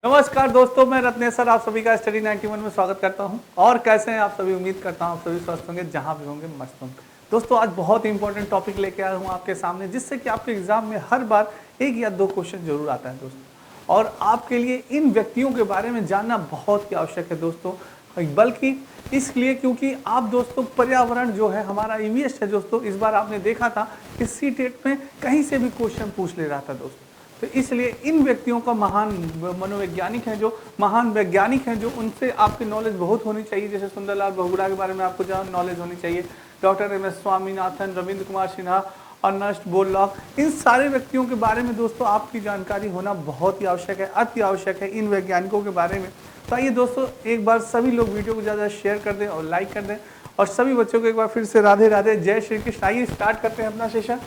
नमस्कार दोस्तों, मैं रत्नेश्वर आप सभी का स्टडी 91 में स्वागत करता हूं। और कैसे हैं आप सभी? उम्मीद करता हूं आप सभी स्वस्थ होंगे, जहां भी होंगे मस्त होंगे। दोस्तों आज बहुत ही इंपॉर्टेंट टॉपिक लेके आया हूं आपके सामने, जिससे कि आपके एग्जाम में हर बार एक या दो क्वेश्चन जरूर आता है दोस्तों। और आपके लिए इन व्यक्तियों के बारे में जानना बहुत ही आवश्यक है दोस्तों, बल्कि इसलिए क्योंकि आप दोस्तों पर्यावरण जो है हमारा ईवीएस है दोस्तों, इस बार आपने देखा था कि सीटेट में कहीं से भी क्वेश्चन पूछ ले रहा था दोस्तों। तो इसलिए इन व्यक्तियों का महान मनोवैज्ञानिक हैं, जो महान वैज्ञानिक हैं, जो उनसे आपकी नॉलेज बहुत होनी चाहिए। जैसे सुंदरलाल बहुगुणा के बारे में आपको जहाँ नॉलेज होनी चाहिए, doctor M S Swaminathan, Ravindra Kumar Sinha, Ernest Borlaug, इन सारे व्यक्तियों के बारे में दोस्तों आपकी जानकारी होना बहुत ही आवश्यक है, अति आवश्यक है इन वैज्ञानिकों के बारे में। तो आइए दोस्तों, एक बार सभी लोग वीडियो को ज़्यादा शेयर कर दें और लाइक कर दें, और सभी बच्चों को एक बार फिर से राधे राधे, जय श्री कृष्ण। आइए स्टार्ट करते हैं अपना सेशन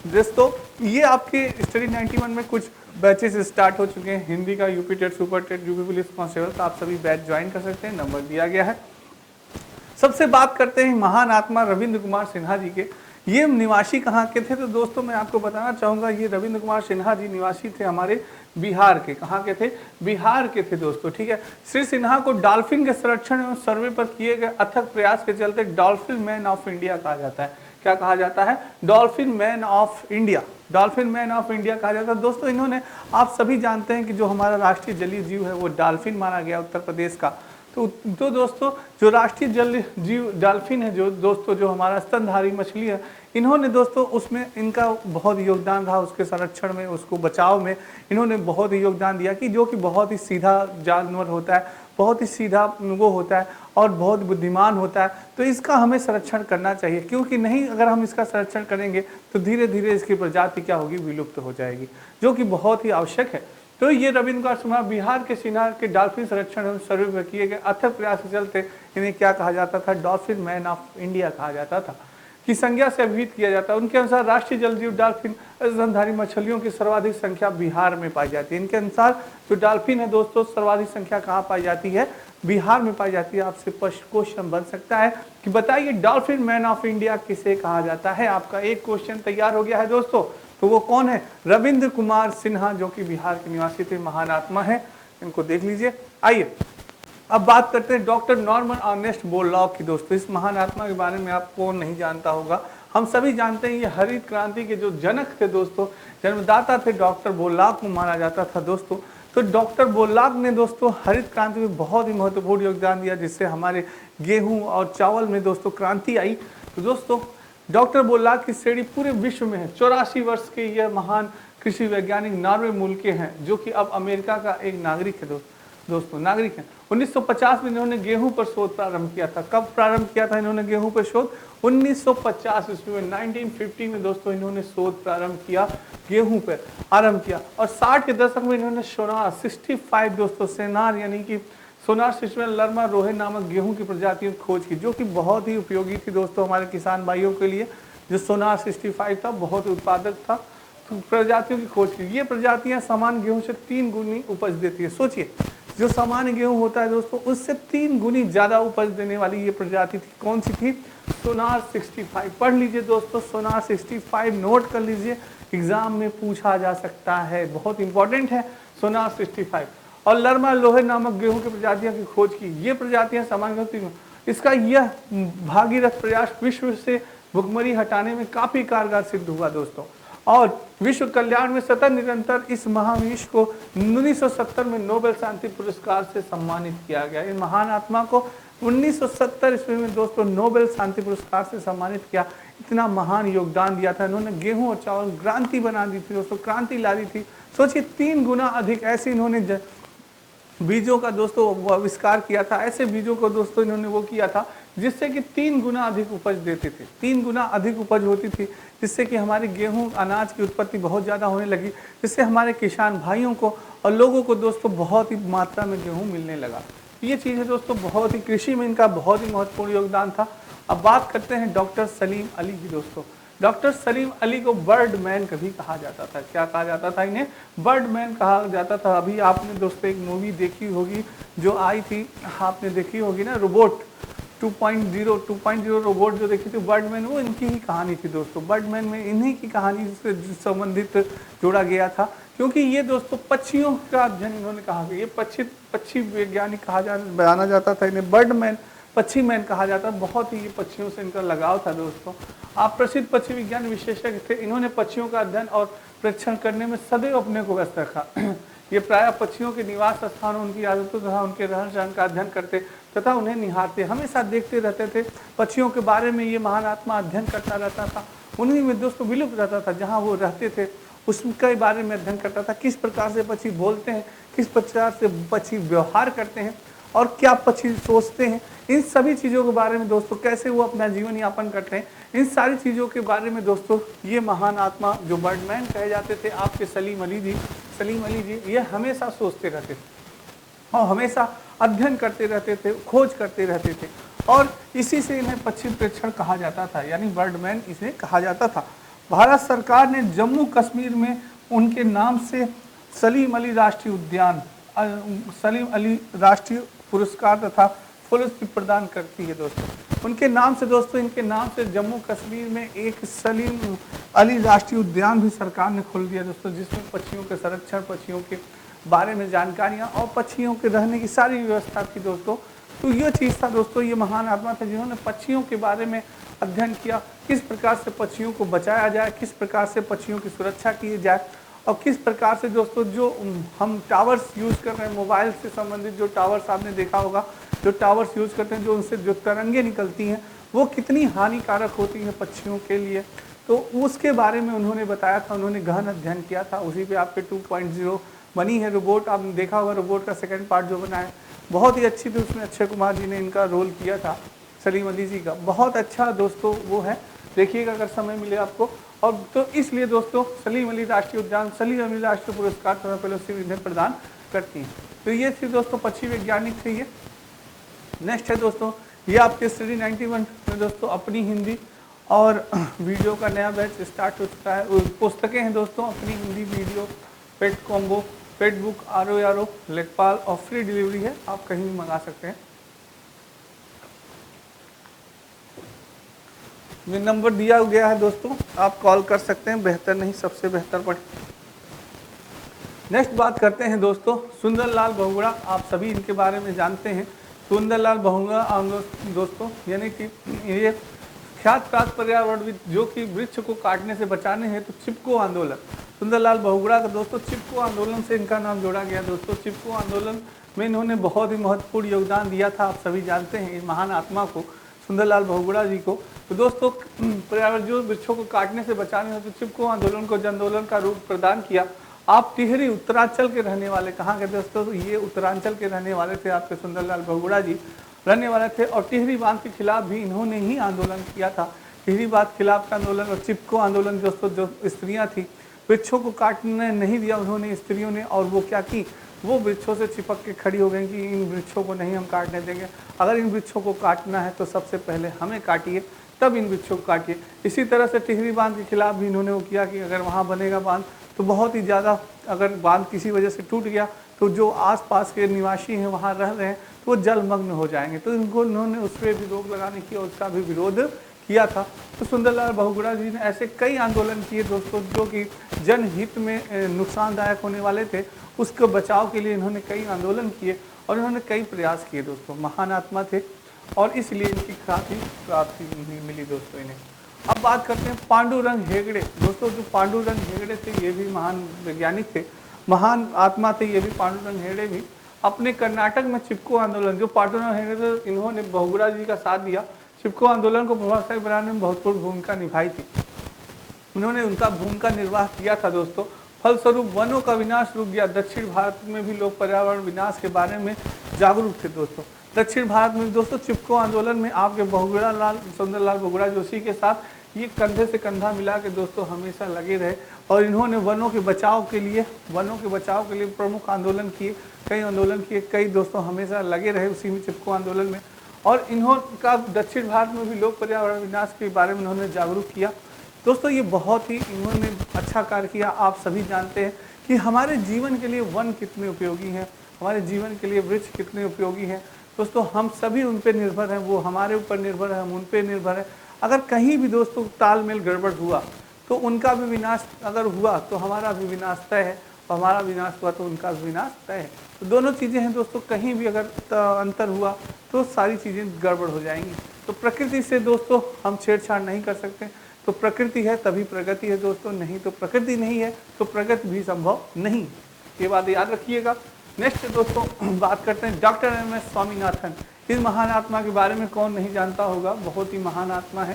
दोस्तों। ये आपके स्टडी 91 में कुछ बैचेस स्टार्ट हो चुके हैं। हिंदी का UP TET, super TET, UP police constable का आप सभी बैच ज्वाइन कर सकते हैं, नंबर दिया गया है। सबसे बात करते हैं महान आत्मा रविंद्र कुमार सिन्हा जी के। ये निवासी कहाँ के थे? तो दोस्तों मैं आपको बताना चाहूँगा, ये रविंद्र कुमार सिन्हा जी निवासी थे हमारे बिहार के। कहाँ के थे? बिहार के थे दोस्तों, ठीक है। श्री सिन्हा को डॉल्फिन के संरक्षण एवं सर्वे पर किए गए अथक प्रयास के चलते डॉल्फिन मैन ऑफ इंडिया कहा जाता है। क्या कहा जाता है? Dolphin man of India. Dolphin man of India कहा जाता है दोस्तों। इन्होंने, आप सभी जानते हैं कि जो हमारा राष्ट्रीय जलीय जीव है वो डॉल्फिन माना गया उत्तर प्रदेश का। तो दोस्तों जो राष्ट्रीय जल जीव डॉल्फिन है, जो दोस्तों जो हमारा स्तनधारी मछली है, इन्होंने दोस्तों उसमें इनका बहुत योगदान रहा, उसके संरक्षण में, उसको बचाव में इन्होंने बहुत ही योगदान दिया, कि जो कि बहुत ही सीधा जानवर होता है, बहुत ही सीधा वो होता है और बहुत बुद्धिमान होता है। तो इसका हमें संरक्षण करना चाहिए, क्योंकि नहीं अगर हम इसका संरक्षण करेंगे तो धीरे धीरे इसकी प्रजाति क्या होगी? विलुप्त हो जाएगी, जो कि बहुत ही आवश्यक है। तो ये रविंद्र कुमार सिन्हा बिहार के सिन्हा के डॉल्फिन संरक्षण एवं सर्वे में किए गए अथक प्रयास के चलते इन्हें क्या कहा जाता था? डॉल्फिन मैन ऑफ इंडिया कहा जाता था, की संज्ञा से अभिहित किया जाता है। उनके अनुसार राष्ट्रीय जलजीव डॉल्फिन स्तनधारी मछलियों की सर्वाधिक संख्या बिहार में पाई जाती है। इनके अनुसार जो डॉल्फिन है दोस्तों, सर्वाधिक संख्या कहाँ पाई जाती है? बिहार में पाई जाती है। आपसे क्वेश्चन बन सकता है कि बताइए डॉल्फिन मैन ऑफ इंडिया किसे कहा जाता है? आपका एक क्वेश्चन तैयार हो गया है दोस्तों। तो वो कौन है? रविंद्र कुमार सिन्हा, जो कि बिहार के निवासी थे, महान आत्मा है, इनको देख लीजिए। आइए अब बात करते हैं डॉक्टर नॉर्मन अर्नेस्ट बोरलॉग की। दोस्तों इस महान आत्मा के बारे में आप कौन नहीं जानता होगा? हम सभी जानते हैं, ये हरित क्रांति के जो जनक थे दोस्तों, जन्मदाता थे, डॉक्टर बोरलॉग को माना जाता था दोस्तों। तो डॉक्टर बोरलॉग ने दोस्तों हरित क्रांति में बहुत ही महत्वपूर्ण योगदान दिया, जिससे हमारे गेहूं और चावल में दोस्तों क्रांति आई। तो दोस्तों डॉक्टर बोरलॉग की श्रेणी पूरे विश्व में है। 84 वर्ष के यह महान कृषि वैज्ञानिक नॉर्वे मूल के हैं, जो कि अब अमेरिका का एक नागरिक है दोस्तों नागरिक हैं। 1950 में इन्होंने गेहूं पर शोध प्रारंभ किया था। कब प्रारंभ किया था इन्होंने गेहूं पर शोध? 1950 ईस्वी में, 1950 में दोस्तों इन्होंने शोध प्रारंभ किया, गेहूं पर आरंभ किया। और 60 के दशक में इन्होंने सोनार 65 दोस्तों, सेनार यानी कि सोनार सिस्टम लर्मा रोहे नामक गेहूं की प्रजातियों की खोज की, जो कि बहुत ही उपयोगी थी दोस्तों हमारे किसान भाइयों के लिए। जो सोनार 65 था, बहुत उत्पादक था। तो प्रजातियों की खोज की। ये प्रजातियां सामान्य गेहूं से 3 गुनी उपज देती है। सोचिए, जो सामान्य गेहूं होता है दोस्तों, उससे 3 गुनी ज्यादा उपज देने वाली ये प्रजाति थी। कौन सी थी? सोनार 65। पढ़ लीजिए दोस्तों, सोनार 65 नोट कर लीजिए, एग्जाम में पूछा जा सकता है, बहुत इंपॉर्टेंट है सोनार 65। और लर्मा लोहे नामक गेहूं की प्रजातियों की खोज की। ये प्रजातियां सामान्य, इसका यह भागीरथ प्रयास विश्व से भुखमरी हटाने में काफी कारगर सिद्ध हुआ दोस्तों। और विश्व कल्याण में सतत निरंतर इस महाविश्व को 1970 में नोबेल शांति पुरस्कार से सम्मानित किया गया। इन महान आत्मा को 1970 ईस्वी में दोस्तों नोबेल शांति पुरस्कार से सम्मानित किया। इतना महान योगदान दिया था इन्होंने। गेहूं और चावल क्रांति बना दी थी दोस्तों, क्रांति ला दी थी। सोचिए 3 गुना अधिक ऐसे इन्होंने बीजों का दोस्तों आविष्कार किया था। ऐसे बीजों को दोस्तों इन्होंने वो किया था जिससे कि 3 गुना अधिक उपज देते थे। 3 गुना अधिक उपज होती थी, जिससे कि हमारे गेहूं अनाज की उत्पत्ति बहुत ज़्यादा होने लगी, जिससे हमारे किसान भाइयों को और लोगों को दोस्तों बहुत ही मात्रा में गेहूं मिलने लगा। ये चीज़ें दोस्तों बहुत ही, कृषि में इनका बहुत ही महत्वपूर्ण योगदान था। अब बात करते हैं डॉक्टर सलीम अली की दोस्तों। डॉक्टर सलीम अली को बर्ड मैन कभी कहा जाता था। क्या कहा जाता था? इन्हें बर्ड मैन कहा जाता था। अभी आपने दोस्तों एक मूवी देखी होगी जो आई थी, आपने देखी होगी ना, रोबोट 2.0 रोबोट जो देखी थी, बर्डमैन, वो इनकी ही कहानी थी दोस्तों। बर्डमैन में इन्हीं की कहानी से संबंधित जोड़ा गया था, क्योंकि ये दोस्तों पक्षियों का अध्ययन इन्होंने कहा कि ये पक्षी वैज्ञानिक जाना जाता था, इन्हें बर्डमैन, पक्षी मैन कहा जाता। बहुत ही ये पक्षियों से इनका लगाव था दोस्तों। आप प्रसिद्ध पक्षी विज्ञान विशेषज्ञ थे। इन्होंने पक्षियों का अध्ययन और परीक्षण करने में सदैव अपने को व्यस्त रखा। ये प्रायः पक्षियों के निवास स्थान, उनकी आदतों तथा उनके रहन सहन का अध्ययन करते तथा उन्हें निहारते, हमेशा देखते रहते थे। पक्षियों के बारे में ये महान आत्मा अध्ययन करता रहता था। उन्हीं में दोस्तों विलुप्त रहता था, जहाँ वो रहते थे उसके बारे में अध्ययन करता था। किस प्रकार से पक्षी बोलते हैं, किस प्रकार से पक्षी व्यवहार करते हैं और क्या पक्षी सोचते हैं, इन सभी चीज़ों के बारे में दोस्तों, कैसे वो अपना जीवन यापन करते हैं, इन सारी चीज़ों के बारे में दोस्तों ये महान आत्मा जो बर्डमैन कहे जाते थे आपके सलीम अली जी, ये हमेशा सोचते रहते थे और हमेशा अध्ययन करते रहते थे, खोज करते रहते थे। और इसी से इन्हें पक्षी प्रेक्षण कहा जाता था, यानी बर्डमैन इसे कहा जाता था। भारत सरकार ने जम्मू कश्मीर में उनके नाम से सलीम अली राष्ट्रीय उद्यान, सलीम अली राष्ट्रीय पुरस्कार तथा फेलोशिप प्रदान करती है दोस्तों। उनके नाम से दोस्तों, इनके नाम से जम्मू कश्मीर में एक सलीम अली राष्ट्रीय उद्यान भी सरकार ने खोल दिया दोस्तों, जिसमें पक्षियों के संरक्षण, पक्षियों के बारे में जानकारियाँ और पक्षियों के रहने की सारी व्यवस्था थी दोस्तों। तो ये चीज़ था दोस्तों, ये महान आत्मा थे जिन्होंने पक्षियों के बारे में अध्ययन किया, किस प्रकार से पक्षियों को बचाया जाए, किस प्रकार से पक्षियों की सुरक्षा की जाए और किस प्रकार से दोस्तों जो हम टावर्स यूज़ कर रहे हैं, मोबाइल से संबंधित जो टावर्स आपने देखा होगा, जो टावर्स यूज़ करते हैं, जो उनसे जो तरंगे निकलती हैं वो कितनी हानिकारक होती हैं पक्षियों के लिए, तो उसके बारे में उन्होंने बताया था। उन्होंने गहन अध्ययन किया था। उसी पे आपके 2.0 बनी है रोबोट, आपने देखा होगा रोबोट का सेकंड पार्ट जो बना है, बहुत ही अच्छी थी। उसमें अक्षय कुमार जी ने इनका रोल किया था, सलीम अली जी का। बहुत अच्छा दोस्तों वो है, देखिएगा अगर समय मिले आपको। और तो इसलिए दोस्तों सलीम अली राष्ट्रीय उद्यान सलीम अली राष्ट्रीय पुरस्कार तथा फेलोशिप इन्हें प्रदान करती हैं। तो ये थी दोस्तों पक्षी वैज्ञानिक थे ये। नेक्स्ट है दोस्तों, ये आपके स्टडी 91 में दोस्तों अपनी हिंदी और वीडियो का नया बैच स्टार्ट हो चुका है। पुस्तकें हैं दोस्तों अपनी हिंदी वीडियो, पेट कॉम्बो, पेट बुक, RO लेखपाल और फ्री डिलीवरी है, आप कहीं भी मंगा सकते हैं। ये नंबर दिया गया है दोस्तों, आप कॉल कर सकते हैं, बेहतर नहीं सबसे बेहतर पड़े। नेक्स्ट बात करते हैं दोस्तों सुंदरलाल बहुगुणा, आप सभी इनके बारे में जानते हैं। सुंदरलाल बहुगुणा दोस्तों यानी कि ये ख्यात प्राप्त पर्यावरणविद जो कि वृक्ष को काटने से बचाने हेतु चिपको आंदोलन, सुंदरलाल बहुगुणा का दोस्तों चिपको आंदोलन से इनका नाम जोड़ा गया दोस्तों। चिपको आंदोलन में इन्होंने बहुत ही महत्वपूर्ण योगदान दिया था, आप सभी जानते हैं इस महान आत्मा को, सुंदरलाल बहुगुणा जी को। तो दोस्तों पर्यावरण जो वृक्षों को काटने से बचाने हेतु चिपको आंदोलन को जन आंदोलन का रूप प्रदान किया। आप टिहरी उत्तरांचल के रहने वाले, कहाँ के दोस्तों, तो ये उत्तरांचल के रहने वाले थे आपके सुंदरलाल बहुगुणा जी रहने वाले थे। और टिहरी बांध के खिलाफ भी इन्होंने ही आंदोलन किया था। टिहरी बांध खिलाफ का आंदोलन और चिपको आंदोलन दोस्तों, जो स्त्रियां थी वृक्षों को काटने नहीं दिया उन्होंने स्त्रियों ने, और वो क्या की, वो वृक्षों से चिपक के खड़ी हो गई कि इन वृक्षों को नहीं हम काटने देंगे, अगर इन वृक्षों को काटना है तो सबसे पहले हमें काटिए, तब इन वृक्षों को काटिए। इसी तरह से टिहरी बांध के खिलाफ भी इन्होंने वो किया कि अगर वहाँ बनेगा बांध तो बहुत ही ज़्यादा, अगर बांध किसी वजह से टूट गया तो जो आसपास के निवासी हैं वहाँ रह रहे हैं तो वो जलमग्न हो जाएंगे। तो इनको इन्होंने उस पर भी रोक लगाने की और उसका भी विरोध किया था। तो सुंदरलाल बहुगुणा जी ने ऐसे कई आंदोलन किए दोस्तों जो कि जनहित में नुकसानदायक होने वाले थे, उसके बचाव के लिए इन्होंने कई आंदोलन किए और इन्होंने कई प्रयास किए दोस्तों। महान आत्मा थे और इसलिए इनकी काफ़ी प्राप्ति मिली दोस्तों इन्हें। अब बात करते हैं पांडुरंग हेगड़े दोस्तों। जो पांडुरंग हेगड़े थे ये भी महान वैज्ञानिक थे, महान आत्मा थे ये भी। पांडुरंग हेगड़े भी अपने कर्नाटक में चिपको आंदोलन, जो पांडुरंग हेगड़े इन्होंने बहुगुणा जी का साथ दिया, चिपको आंदोलन को प्रभावशाली बनाने में महत्वपूर्ण भूमिका निभाई थी। उन्होंने उनका भूमिका निर्वाह किया था दोस्तों। फलस्वरूप वनों का विनाश रुक गया। दक्षिण भारत में भी लोग पर्यावरण विनाश के बारे में जागरूक थे दोस्तों। दक्षिण भारत में दोस्तों चिपको आंदोलन में आपके सुंदरलाल बहुगुणा जोशी के साथ ये कंधे से कंधा मिला के दोस्तों हमेशा लगे रहे और इन्होंने वनों के बचाव के लिए प्रमुख आंदोलन किए, कई आंदोलन किए, कई दोस्तों हमेशा लगे रहे उसी में चिपको आंदोलन में। और इन्होंने दक्षिण भारत में भी लोग पर्यावरण विनाश के बारे में इन्होंने जागरूक किया दोस्तों। ये बहुत ही इन्होंने अच्छा कार्य किया। आप सभी जानते हैं कि हमारे जीवन के लिए वन कितने उपयोगी हैं, हमारे जीवन के लिए वृक्ष कितने उपयोगी हैं दोस्तों। हम सभी उन पर निर्भर हैं, वो हमारे ऊपर निर्भर है, हम उन पर निर्भर हैं। अगर कहीं भी दोस्तों तालमेल गड़बड़ हुआ तो उनका भी विनाश अगर हुआ तो हमारा भी विनाश तय है हमारा विनाश हुआ तो उनका विनाश तय है। तो दोनों चीज़ें हैं दोस्तों, कहीं भी अगर अंतर हुआ तो सारी चीज़ें गड़बड़ हो जाएंगी। तो प्रकृति से दोस्तों हम छेड़छाड़ नहीं कर सकते। तो प्रकृति है तभी प्रगति है दोस्तों, नहीं तो प्रकृति नहीं है तो प्रगति भी संभव नहीं। ये बात याद रखिएगा। नेक्स्ट दोस्तों बात करते हैं डॉक्टर एम.एस. स्वामीनाथन। इस महान आत्मा के बारे में कौन नहीं जानता होगा, बहुत ही महान आत्मा है।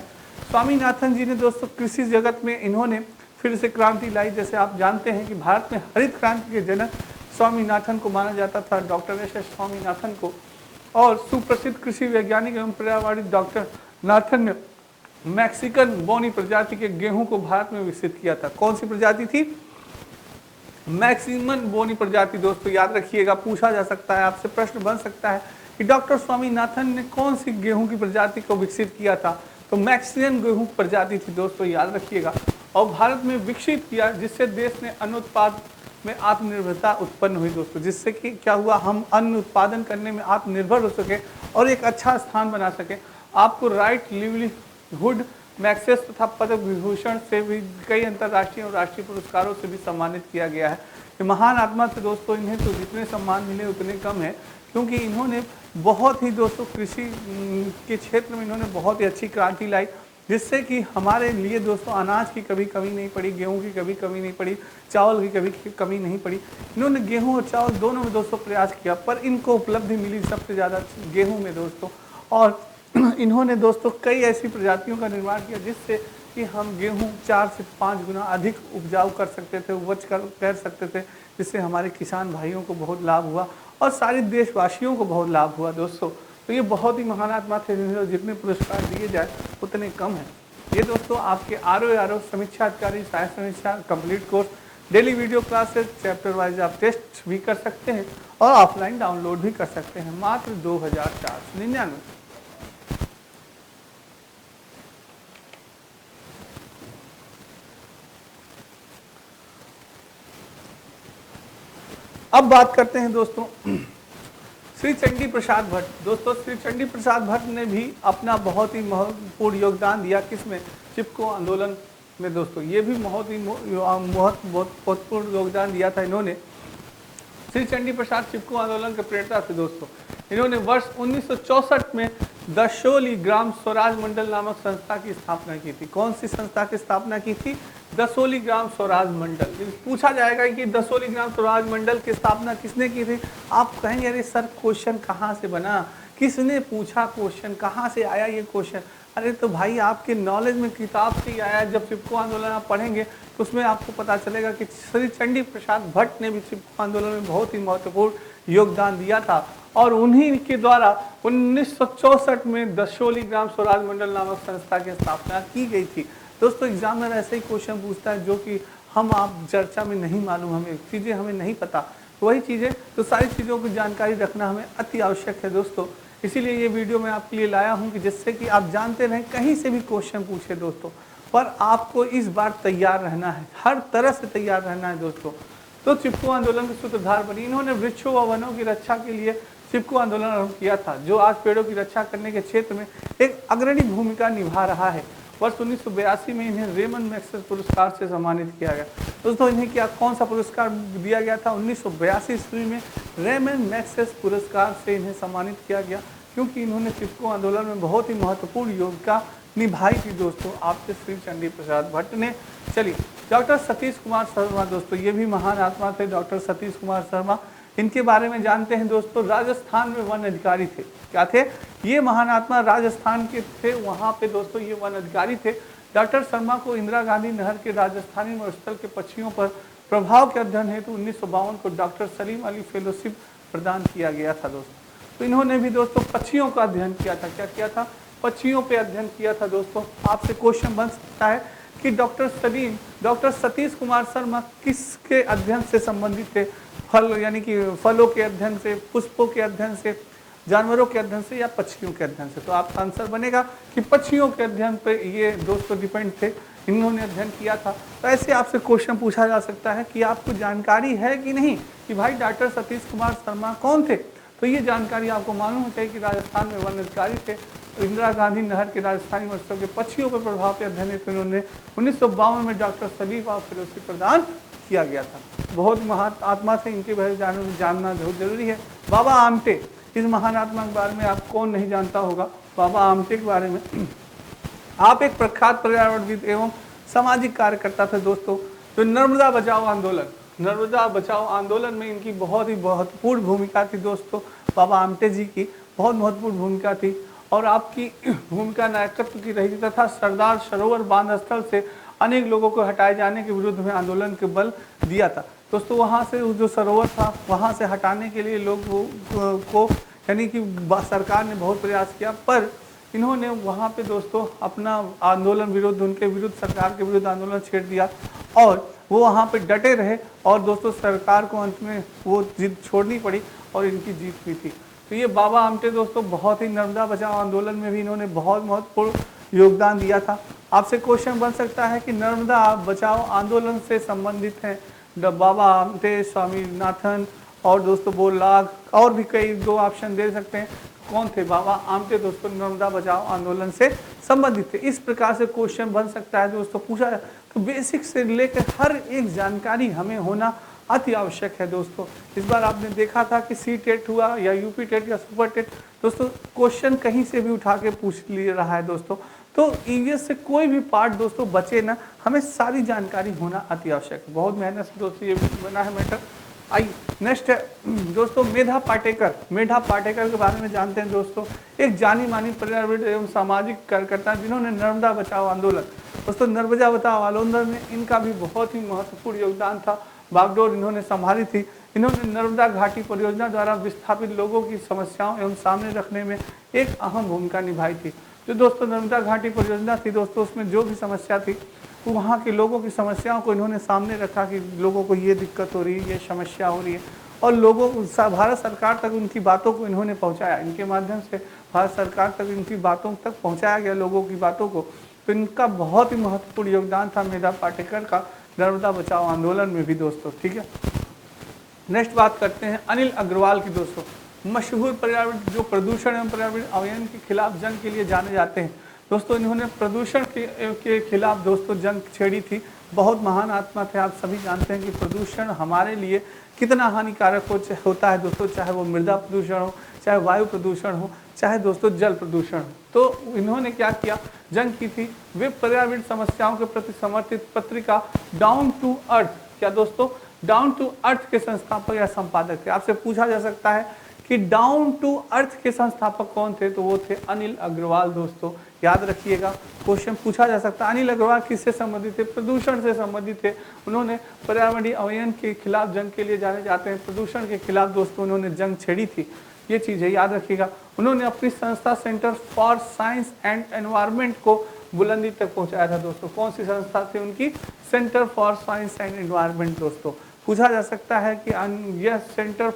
स्वामीनाथन जी ने दोस्तों कृषि जगत में इन्होंने फिर से क्रांति लाई। जैसे आप जानते हैं कि भारत में हरित क्रांति के जनक स्वामीनाथन को माना जाता था, डॉक्टर एस.एस. स्वामीनाथन को। और सुप्रसिद्ध कृषि वैज्ञानिक एवं पर्यावरणिक डॉक्टर नाथन ने मैक्सिकन बोनी प्रजाति के गेहूं को भारत में विकसित किया था। कौन सी प्रजाति थी? मैक्सिमन बोनी प्रजाति। दोस्तों याद रखिएगा, पूछा जा सकता है, आपसे प्रश्न बन सकता है कि डॉक्टर स्वामीनाथन ने कौन सी गेहूं की प्रजाति को विकसित किया था। तो मैक्सिमन गेहूं प्रजाति थी दोस्तों, याद रखिएगा। और भारत में विकसित किया, जिससे देश ने अन्न उत्पाद में आत्मनिर्भरता उत्पन्न हुई दोस्तों, जिससे कि क्या हुआ, हम अन्न उत्पादन करने में आत्मनिर्भर हो सके और एक अच्छा स्थान बना सके। आपको राइट लिवलीहुड मैक्सेस तथा पद्म विभूषण से भी कई अंतर्राष्ट्रीय और राष्ट्रीय पुरस्कारों से भी सम्मानित किया गया है। ये महान आत्मा से दोस्तों इन्हें तो जितने सम्मान मिले उतने कम है, क्योंकि इन्होंने बहुत ही दोस्तों कृषि के क्षेत्र में इन्होंने बहुत ही अच्छी क्रांति लाई, जिससे कि हमारे लिए दोस्तों अनाज की कभी कमी नहीं पड़ी, गेहूं की कभी कमी नहीं पड़ी, चावल की कभी कमी नहीं पड़ी। इन्होंने गेहूं और चावल दोनों में दोस्तों प्रयास किया, पर इनको उपलब्धि मिली सबसे ज़्यादा गेहूं में दोस्तों। और इन्होंने दोस्तों कई ऐसी प्रजातियों का निर्माण किया जिससे कि हम गेहूं 4 से 5 गुना अधिक उपजाऊ कर सकते थे, उपज कर सकते थे, जिससे हमारे किसान भाइयों को बहुत लाभ हुआ और सारे देशवासियों को बहुत लाभ हुआ दोस्तों। तो ये बहुत ही महान आत्मा थे, जितने पुरस्कार दिए जाए उतने कम हैं। ये दोस्तों आपके आर.ओ. समीक्षा अधिकारी सहायक समीक्षा complete course, daily video classes, chapter wise आप टेस्ट भी कर सकते हैं और ऑफलाइन डाउनलोड भी कर सकते हैं, मात्र 2499। अब बात करते हैं दोस्तों श्री चंडी प्रसाद भट्ट। दोस्तों श्री चंडी प्रसाद भट्ट ने भी अपना बहुत ही महत्वपूर्ण योगदान दिया, किसमें? चिपको आंदोलन में दोस्तों। ये भी बहुत ही महत्वपूर्ण योगदान दिया था इन्होंने। श्री चंडी प्रसाद चिपको आंदोलन के प्रेरता थे दोस्तों। इन्होंने वर्ष 1964 में दशोली ग्राम स्वराज मंडल नामक संस्था की स्थापना की थी। कौन सी संस्था की स्थापना की थी? दसोली ग्राम स्वराज मंडल। पूछा जाएगा कि दसोली ग्राम स्वराज मंडल की स्थापना किसने की थी? आप कहेंगे अरे सर क्वेश्चन कहाँ से बना, किसने पूछा क्वेश्चन, कहाँ से आया ये क्वेश्चन? अरे तो भाई आपके नॉलेज में किताब से ही आया। जब चिपको आंदोलन आप पढ़ेंगे तो उसमें आपको पता चलेगा कि श्री चंडी प्रसाद भट्ट ने भी चिपको आंदोलन में बहुत ही महत्वपूर्ण योगदान दिया था और उन्हीं के द्वारा 1964 में दशोली ग्राम स्वराज मंडल नामक संस्था की स्थापना की गई थी। दोस्तों एग्जामिनर ऐसे ही क्वेश्चन पूछता है जो कि हम आप चर्चा में नहीं मालूम, हमें चीज़ें हमें नहीं पता, वही चीज़ें तो सारी चीज़ों की जानकारी रखना हमें अति आवश्यक है दोस्तों। इसीलिए ये वीडियो मैं आपके लिए लाया हूँ कि जिससे कि आप जानते रहें, कहीं से भी क्वेश्चन पूछे दोस्तों, पर आपको इस बार तैयार रहना है, हर तरह से तैयार रहना है दोस्तों। तो चिपको आंदोलन के सूत्रधार बनी। इन्होंने वृक्षों व वनों की रक्षा के लिए चिपको आंदोलन आरंभ किया था, जो आज पेड़ों की रक्षा करने के क्षेत्र में एक अग्रणी भूमिका निभा रहा है। वर्ष 1982 में इन्हें रेमन मैक्सेस पुरस्कार से सम्मानित किया गया। दोस्तों इन्हें क्या कौन सा पुरस्कार दिया गया था? 1982 ईस्वी में रेमन मैक्सेस पुरस्कार से इन्हें सम्मानित किया गया, क्योंकि इन्होंने चिपको आंदोलन में बहुत ही महत्वपूर्ण योगदान निभाई थी दोस्तों, आपसे श्री चंडी प्रसाद भट्ट ने। चलिए डॉक्टर सतीश कुमार शर्मा, दोस्तों ये भी महान आत्मा थे डॉक्टर सतीश कुमार शर्मा। इनके बारे में जानते हैं दोस्तों, राजस्थान में वन अधिकारी थे। क्या थे ये महान आत्मा? राजस्थान के थे, वहाँ पे दोस्तों ये वन अधिकारी थे। डॉक्टर शर्मा को इंदिरा गांधी नहर के राजस्थानी मरुस्थल के पक्षियों पर प्रभाव के अध्ययन हेतु 1952 को डॉक्टर सलीम अली फेलोशिप प्रदान किया गया था दोस्तों। तो इन्होंने भी दोस्तों पक्षियों का अध्ययन किया था। क्या किया था? पक्षियों पे अध्ययन किया था दोस्तों। आपसे क्वेश्चन बन सकता है कि डॉक्टर सतीश कुमार शर्मा किसके अध्ययन से संबंधित थे? फल यानी कि फलों के अध्ययन से, पुष्पों के अध्ययन से, जानवरों के अध्ययन से या पक्षियों के अध्ययन से? तो आपका आंसर बनेगा कि पक्षियों के अध्ययन पे ये दोस्तों डिपेंड थे, इन्होंने अध्ययन किया था। तो ऐसे आपसे क्वेश्चन पूछा जा सकता है कि आपको जानकारी है कि नहीं कि भाई डॉक्टर सतीश कुमार शर्मा कौन थे? तो ये जानकारी आपको मालूम हो चाहिए कि राजस्थान में वन अधिकारी थे। इंदिरा गांधी नहर के राजस्थानी मरुस्थल के पक्षियों पर प्रभाव के अध्ययन हेतु इन्होंने 1952 में डॉक्टर सलीम अली फेलोशिप प्रदान किया गया था। बहुत महान आत्मा थे, इनके बारे में जानना बहुत जरूरी है। बाबा आमटे, इस महान आत्मा के बारे में आप कौन नहीं जानता होगा। बाबा आमटे के बारे में आप एक प्रख्यात पर्यावरणविद एवं सामाजिक कार्यकर्ता थे दोस्तों। तो नर्मदा बचाओ आंदोलन में इनकी बहुत ही महत्वपूर्ण भूमिका थी दोस्तों। बाबा आमटे जी की बहुत महत्वपूर्ण भूमिका थी और आपकी भूमिका नायकत्व की रही थी तथा सरदार सरोवर बांध स्थल से अनेक लोगों को हटाए जाने के विरुद्ध में आंदोलन के बल दिया था दोस्तों। वहाँ से जो सरोवर था वहाँ से हटाने के लिए लोगों को यानी कि सरकार ने बहुत प्रयास किया, पर इन्होंने वहाँ पे दोस्तों अपना आंदोलन विरुद्ध, उनके विरुद्ध, सरकार के विरुद्ध आंदोलन छेड़ दिया और वो वहाँ पे डटे रहे और दोस्तों सरकार को अंत में वो जिद छोड़नी पड़ी और इनकी जीत हुई थी। तो ये बाबा आमटे दोस्तों बहुत ही नर्मदा बचाओ आंदोलन में भी इन्होंने बहुत महत्वपूर्ण योगदान दिया था। आपसे क्वेश्चन बन सकता है कि नर्मदा बचाओ आंदोलन से संबंधित हैं बाबा आमटे, स्वामीनाथन और दोस्तों बोलाग, और भी कई दो ऑप्शन दे सकते हैं। कौन थे? बाबा आमटे दोस्तों नर्मदा बचाओ आंदोलन से संबंधित थे। इस प्रकार से क्वेश्चन बन सकता है दोस्तों, पूछा जाए तो बेसिक से लेकर हर एक जानकारी हमें होना अति आवश्यक है दोस्तों। इस बार आपने देखा था कि सी टेट हुआ या यूपी टेट या सुपर टेट, दोस्तों क्वेश्चन कहीं से भी उठा के पूछ ले रहा है दोस्तों। तो ईवीएस से कोई भी पार्ट दोस्तों बचे ना, हमें सारी जानकारी होना अति आवश्यक है। बहुत मेहनत से दोस्तों ये बना है मैटर। आइए नेक्स्ट है दोस्तों मेधा पाटेकर के बारे में जानते हैं दोस्तों। एक जानी मानी पर्यावरण एवं सामाजिक कार्यकर्ता जिन्होंने नर्मदा बचाओ आंदोलन, दोस्तों नर्मदा बचाओ आंदोलन में इनका भी बहुत ही महत्वपूर्ण योगदान था। बागडोर इन्होंने संभाली थी। इन्होंने नर्मदा घाटी परियोजना द्वारा विस्थापित लोगों की समस्याओं एवं सामने रखने में एक अहम भूमिका निभाई थी। जो दोस्तों नर्मदा घाटी परियोजना थी दोस्तों, उसमें जो भी समस्या थी वो वहाँ के लोगों की समस्याओं को इन्होंने सामने रखा कि लोगों को ये दिक्कत हो रही है, ये समस्या हो रही है, और लोगों भारत सरकार तक उनकी बातों को इन्होंने पहुँचाया। इनके माध्यम से भारत सरकार तक इनकी बातों तक पहुँचाया गया, लोगों की बातों को। तो इनका बहुत ही महत्वपूर्ण योगदान था मेधा पाटेकर का नर्मदा बचाओ आंदोलन में भी दोस्तों। ठीक है, नेक्स्ट बात करते हैं अनिल अग्रवाल की दोस्तों। मशहूर पर्यावरण जो प्रदूषण एवं पर्यावरण अभियान के खिलाफ जंग के लिए जाने जाते हैं दोस्तों। इन्होंने प्रदूषण के खिलाफ दोस्तों जंग छेड़ी थी। बहुत महान आत्मा थे। आप सभी जानते हैं कि प्रदूषण हमारे लिए कितना हानिकारक होता है दोस्तों, चाहे वो मृदा प्रदूषण हो, चाहे वायु प्रदूषण हो, चाहे दोस्तों जल प्रदूषण हो। तो इन्होंने क्या किया, जंग की थी। वे पर्यावरण समस्याओं के प्रति समर्पित पत्रिका डाउन टू अर्थ, क्या दोस्तों, डाउन टू अर्थ के संस्थापक या संपादक थे। आपसे पूछा जा सकता है कि डाउन टू अर्थ के संस्थापक कौन थे, तो वो थे अनिल अग्रवाल दोस्तों। याद रखिएगा, क्वेश्चन पूछा जा सकता है। अनिल अग्रवाल किससे संबंधित थे? प्रदूषण से संबंधित थे। उन्होंने पर्यावरणीय अभियान के खिलाफ जंग के लिए जाने जाते हैं। प्रदूषण के खिलाफ दोस्तों उन्होंने जंग छेड़ी थी, ये चीज़ है, याद रखिएगा। उन्होंने अपनी संस्था centre for science and environment को बुलंदी तक पहुंचाया था दोस्तों। कौन सी संस्था थी उनकी? Centre for science and environment दोस्तों। पूछा जा सकता है कि यह centre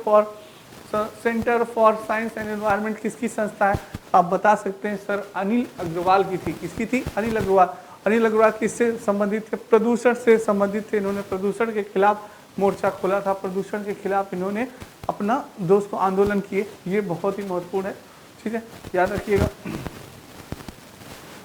for science and environment किसकी संस्था है? आप बता सकते हैं सर, अनिल अग्रवाल की थी। किसकी थी? अनिल अग्रवाल। अनिल अग्रवाल किससे संबंधित थे? प्रदूषण से संबंधित थे। इन्होंने प्रदूषण के खिलाफ मोर्चा खोला था, प्रदूषण के खिलाफ इन्होंने अपना दोस्तों आंदोलन किए। ये बहुत ही महत्वपूर्ण है, ठीक है, याद रखिएगा।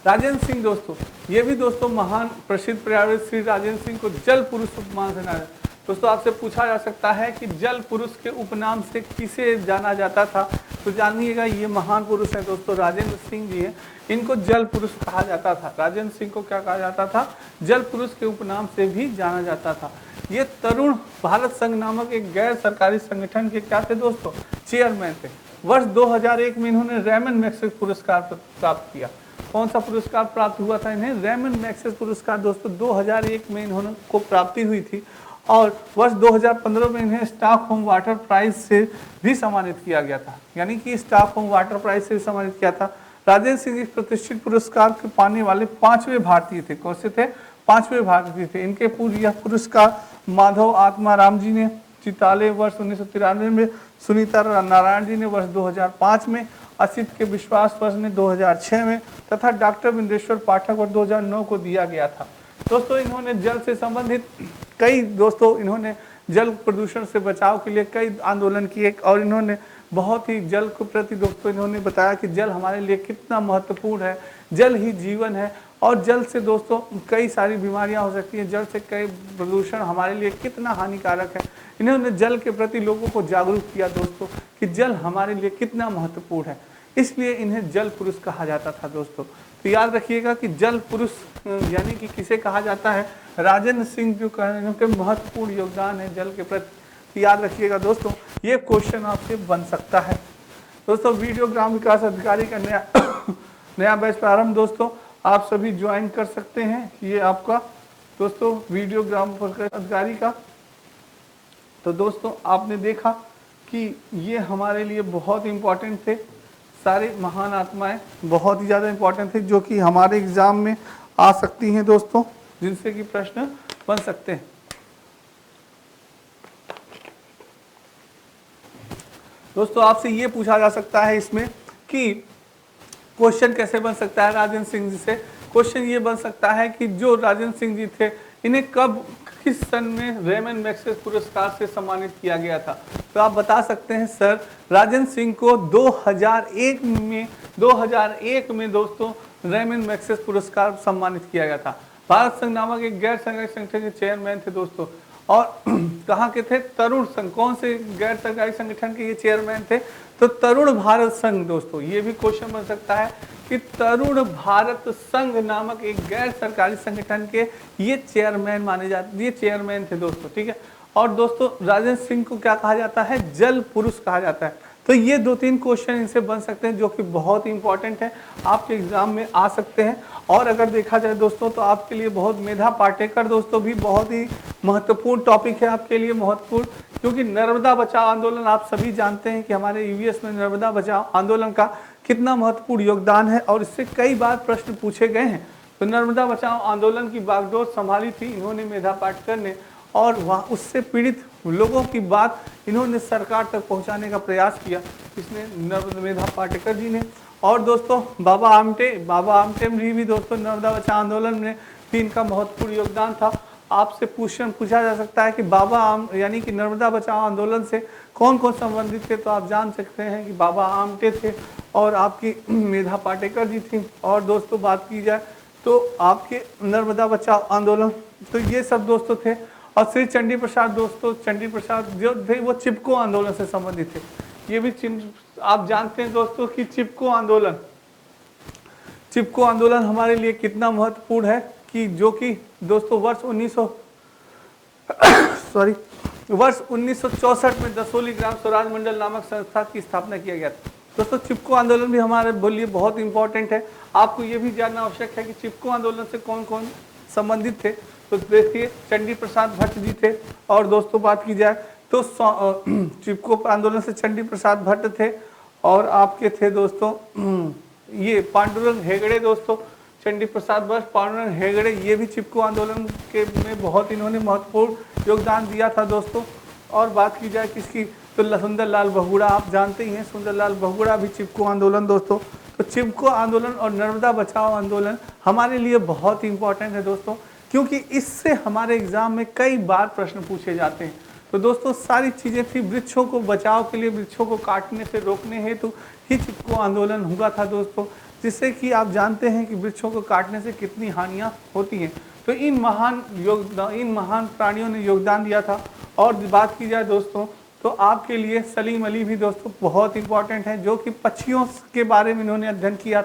राजेंद्र सिंह दोस्तों, ये भी दोस्तों महान प्रसिद्ध पर्यावरण श्री राजेंद्र सिंह को जल पुरुष उपमान से जाना दोस्तों। आपसे पूछा जा सकता है कि जल पुरुष के उपनाम से किसे जाना जाता था, तो जानिएगा ये महान पुरुष है दोस्तों, राजेंद्र सिंह जी हैं। इनको जल पुरुष कहा जाता था। राजेंद्र सिंह को क्या कहा जाता था? जल पुरुष के उपनाम से भी जाना जाता था। ये तरुण भारत संघ नामक एक गैर सरकारी संगठन के क्या थे दोस्तों? चेयरमैन थे। वर्ष 2001 में इन्होंने रेमन मैग्सेसे पुरस्कार प्राप्त किया। कौन सा पुरस्कार प्राप्त हुआ था इन्हें? रेमन मैग्सेसे पुरस्कार दोस्तों 2001 में इन्होंने को प्राप्ति हुई थी। और वर्ष 2015 में इन्हें स्टॉकहोम वाटर प्राइज से भी सम्मानित किया गया था, यानी कि स्टॉकहोम वाटर प्राइज से भी सम्मानित किया था। राजेंद्र सिंह इस प्रतिष्ठित पुरस्कार के पाने वाले 5वें भारतीय थे। कौन से थे? 5वें भारतीय थे। इनके पूर्व यह पुरस्कार माधव आत्माराम जी ने चिताले वर्ष 1993 में, सुनीता नारायण जी ने वर्ष 2005 में, असित के विश्वास वर्ष ने 2006 में तथा डॉक्टर बिंदेश्वर पाठक वर्ष 2009 को दिया गया था। दोस्तों इन्होंने जल से संबंधित कई दोस्तों इन्होंने जल प्रदूषण से बचाव के लिए कई आंदोलन किए और इन्होंने बहुत ही जल के प्रति दोस्तों इन्होंने बताया कि जल हमारे लिए कितना महत्वपूर्ण है, जल ही जीवन है और जल से दोस्तों कई सारी बीमारियां हो सकती हैं, जल से कई प्रदूषण हमारे लिए कितना हानिकारक है। इन्होंने जल के प्रति लोगों को जागरूक किया दोस्तों कि जल हमारे लिए कितना महत्वपूर्ण है, इसलिए इन्हें जल पुरुष कहा जाता था दोस्तों। तो याद रखिएगा कि जल पुरुष यानी कि किसे कहा जाता है, राजेंद्र सिंह जो के महत्वपूर्ण योगदान है जल के प्रति। तो याद रखिएगा दोस्तों, ये क्वेश्चन आपसे बन सकता है। दोस्तों वीडियो ग्राम विकास अधिकारी का नया बैच प्रारंभ दोस्तों, आप सभी ज्वाइन कर सकते हैं। ये आपका दोस्तों वीडियो ग्राम अधिकारी का। तो दोस्तों आपने देखा कि ये हमारे लिए बहुत इंपॉर्टेंट थे, सारे महान आत्माएं बहुत ही ज़्यादा इंपॉर्टेंट थे जो कि हमारे एग्जाम में आ सकती हैं दोस्तों, जिनसे कि प्रश्न बन सकते हैं। दोस्तों आपसे ये पूछा जा सकता है इसमें कि क्वेश्चन कैसे बन सकता है राजेंद्र सिंह जी से। क्वेश्चन ये बन सकता है कि जो राजेंद्र सिंह जी थे इन्हें कब किस सन में रेमन मैग्सेसे पुरस्कार से सम्मानित किया गया था। तो आप बता सकते हैं सर राजेंद्र सिंह को 2001 में दोस्तों रेमन मैग्सेसे पुरस्कार सम्मानित किया गया था। भारत संघ नामक एक गैर सरकारी संगठन के चेयरमैन थे दोस्तों, और कहाँ के थे, तरुण संघ। कौन से गैर सरकारी संगठन के ये चेयरमैन थे, तो तरुण भारत संघ दोस्तों। ये भी क्वेश्चन बन सकता है कि तरुण भारत संघ नामक एक गैर सरकारी संगठन के ये चेयरमैन माने जाते, ये चेयरमैन थे दोस्तों, ठीक है। और दोस्तों राजेंद्र सिंह को क्या कहा जाता है, जल पुरुष कहा जाता है। तो ये 2-3 क्वेश्चन इनसे बन सकते हैं जो कि बहुत ही इंपॉर्टेंट है, आपके एग्जाम में आ सकते हैं। और अगर देखा जाए दोस्तों तो आपके लिए बहुत मेधा पाटेकर दोस्तों भी बहुत ही महत्वपूर्ण टॉपिक है आपके लिए, महत्वपूर्ण, क्योंकि नर्मदा बचाओ आंदोलन आप सभी जानते हैं कि हमारे यूवीएस में नर्मदा बचाओ आंदोलन का कितना महत्वपूर्ण योगदान है और इससे कई बार प्रश्न पूछे गए हैं। तो नर्मदा बचाओ आंदोलन की बागडोर संभाली थी इन्होंने, मेधा पाटेकर ने, और वहाँ उससे पीड़ित लोगों की बात इन्होंने सरकार तक पहुंचाने का प्रयास किया, इसने मेधा पाटेकर जी ने। और दोस्तों बाबा आमटे भी दोस्तों नर्मदा बचाओ आंदोलन में भी इनका महत्वपूर्ण योगदान था। आपसे पूछा जा सकता है कि यानी कि नर्मदा बचाओ आंदोलन से कौन कौन संबंधित थे, तो आप जान सकते हैं कि बाबा आमटे थे और आपकी मेधा पाटेकर जी थी। और दोस्तों बात की जाए तो आपके नर्मदा बचाओ आंदोलन, तो ये सब दोस्तों थे। और श्री चंडी प्रसाद दोस्तों, चंडी प्रसाद जो थे वो चिपको आंदोलन से संबंधित थे। ये भी आप जानते हैं दोस्तों कि चिपको आंदोलन हमारे लिए कितना महत्वपूर्ण है, कि जो कि दोस्तों वर्ष 1964 में दसोली ग्राम स्वराज मंडल नामक संस्था की स्थापना किया गया था। दोस्तों चिपको आंदोलन भी हमारे लिए बहुत इंपॉर्टेंट है, आपको ये भी जानना आवश्यक है कि चिपको आंदोलन से कौन कौन संबंधित थे। तो देखिए चंडी प्रसाद भट्ट जी थे, और दोस्तों बात की जाए तो चिपको आंदोलन से चंडी प्रसाद भट्ट थे, और आपके थे दोस्तों ये पांडुरंग हेगड़े दोस्तों, चंडी प्रसाद भट्ट, पांडुरंग हेगड़े, ये भी चिपको आंदोलन के में बहुत इन्होंने महत्वपूर्ण योगदान दिया था दोस्तों। और बात की जाए किसकी, तो सुंदरलाल बहुगुणा, आप जानते ही हैं सुंदरलाल बहुगुणा भी चिपको आंदोलन दोस्तों। तो चिपको आंदोलन और नर्मदा बचाओ आंदोलन हमारे लिए बहुत ही इंपॉर्टेंट है दोस्तों, क्योंकि इससे हमारे एग्जाम में कई बार प्रश्न पूछे जाते हैं। तो दोस्तों सारी चीज़ें थी, वृक्षों को बचाव के लिए, वृक्षों को काटने से रोकने हेतु ही चिपको आंदोलन हुआ था दोस्तों, जिससे कि आप जानते हैं कि वृक्षों को काटने से कितनी हानियाँ होती हैं। तो इन महान प्राणियों ने योगदान दिया था। और बात की जाए दोस्तों तो आपके लिए सलीम अली भी दोस्तों बहुत इंपॉर्टेंट है, जो कि पक्षियों के बारे में इन्होंने अध्ययन किया,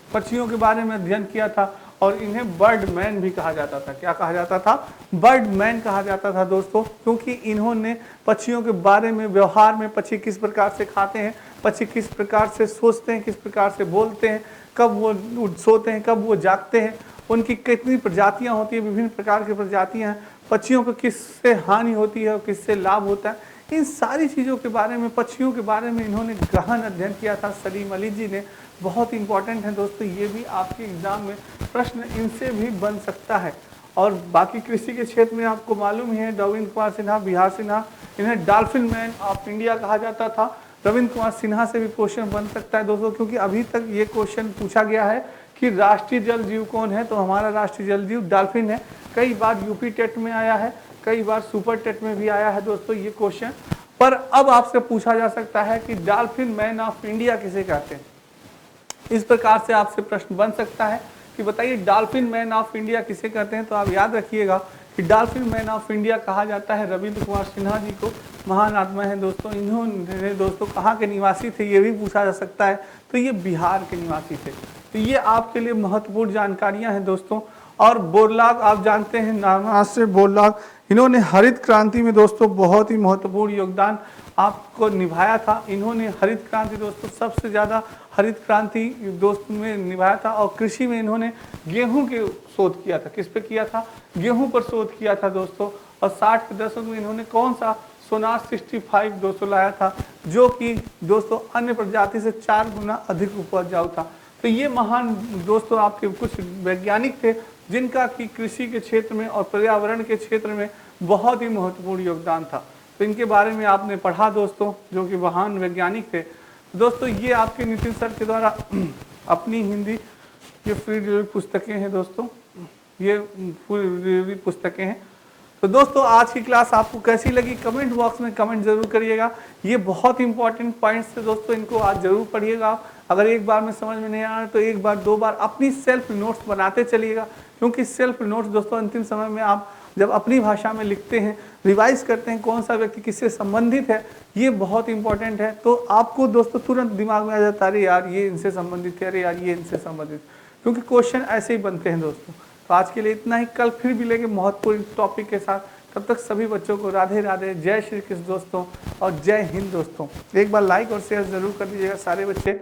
पक्षियों के बारे में अध्ययन किया था, और इन्हें बर्ड मैन भी कहा जाता था। क्या कहा जाता था, बर्ड मैन कहा जाता था दोस्तों, क्योंकि इन्होंने पक्षियों के बारे में, व्यवहार में पक्षी किस प्रकार से खाते हैं, पक्षी किस प्रकार से सोचते हैं, किस प्रकार से बोलते हैं, कब वो सोते हैं, कब वो जागते हैं, उनकी कितनी प्रजातियां होती हैं, विभिन्न प्रकार की प्रजातियां हैं, पक्षियों को किससे हानि होती है और किससे लाभ होता है, इन सारी चीज़ों के बारे में, पक्षियों के बारे में इन्होंने गहन अध्ययन किया था सलीम अली जी ने। बहुत इंपॉर्टेंट है दोस्तों, ये भी आपके एग्जाम में प्रश्न इनसे भी बन सकता है। और बाकी कृषि के क्षेत्र में आपको मालूम ही है, रविंद्र कुमार सिन्हा, बिहार सिन्हा, इन्हें डॉल्फिन मैन ऑफ इंडिया कहा जाता था। रविंद्र कुमार सिन्हा से भी क्वेश्चन बन सकता है दोस्तों, क्योंकि अभी तक ये क्वेश्चन पूछा गया है कि राष्ट्रीय जल जीव कौन है, तो हमारा राष्ट्रीय जल जीव डॉल्फिन है। कई बार यूपी टेट में आया है, कई बार सुपर टेट में भी आया है दोस्तों ये क्वेश्चन। पर अब आपसे पूछा जा सकता है कि डॉल्फिन मैन ऑफ इंडिया किसे कहते हैं, इस प्रकार से आपसे प्रश्न बन सकता है कि बताइए डॉल्फिन मैन ऑफ इंडिया किसे कहते हैं। तो आप याद रखिएगा कि डॉल्फिन मैन ऑफ इंडिया कहा जाता है रविंद्र कुमार सिन्हा जी को। महान आत्मा है दोस्तों। इन्होंने दोस्तों कहाँ के निवासी थे ये भी पूछा जा सकता है, तो ये बिहार के निवासी थे। तो ये आपके लिए महत्वपूर्ण जानकारियां हैं दोस्तों। और बोरलाग आप जानते हैं, नानाश्री बोरलाग, इन्होंने हरित क्रांति में दोस्तों बहुत ही महत्वपूर्ण योगदान आपको निभाया था। इन्होंने हरित क्रांति दोस्तों सबसे ज़्यादा हरित क्रांति दोस्तों में निभाया था। और कृषि में इन्होंने गेहूं के शोध किया था। किस पे किया था? गेहूं पर शोध किया था दोस्तों। और 60 के दशक में इन्होंने कौन सा सोनार 65 दोस्तों लाया था, जो कि दोस्तों अन्य प्रजाति से 4 गुना अधिक उपजाऊ था। तो ये महान दोस्तों आपके कुछ वैज्ञानिक थे जिनका कि कृषि के क्षेत्र में और पर्यावरण के क्षेत्र में बहुत ही महत्वपूर्ण योगदान था। तो इनके बारे में आपने पढ़ा दोस्तों, जो कि महान वैज्ञानिक थे। दोस्तों ये आपके नितिन सर के द्वारा अपनी हिंदी ये फ्री डिलीवरी पुस्तकें हैं दोस्तों, ये फ्री डिलीवरी पुस्तकें हैं। तो दोस्तों आज की क्लास आपको कैसी लगी कमेंट बॉक्स में कमेंट जरूर करिएगा। ये बहुत इंपॉर्टेंट पॉइंट्स थे दोस्तों, इनको आज जरूर पढ़िएगा आप। अगर एक बार में समझ में नहीं आ रहा तो एक बार 2 बार अपनी सेल्फ नोट्स बनाते चलिएगा, क्योंकि सेल्फ नोट्स दोस्तों अंतिम समय में आप जब अपनी भाषा में लिखते हैं, रिवाइज करते हैं कौन सा व्यक्ति किससे संबंधित है, ये बहुत इंपॉर्टेंट है। तो आपको दोस्तों तुरंत दिमाग में आ जाता है अरे यार ये इनसे संबंधित है, अरे यार ये इनसे संबंधित, क्योंकि क्वेश्चन ऐसे ही बनते हैं दोस्तों। तो आज के लिए इतना ही, कल फिर मिलेंगे महत्वपूर्ण टॉपिक के साथ। तब तक सभी बच्चों को राधे राधे, जय श्री कृष्ण दोस्तों और जय हिंद दोस्तों। एक बार लाइक और शेयर जरूर कर दीजिएगा सारे बच्चे।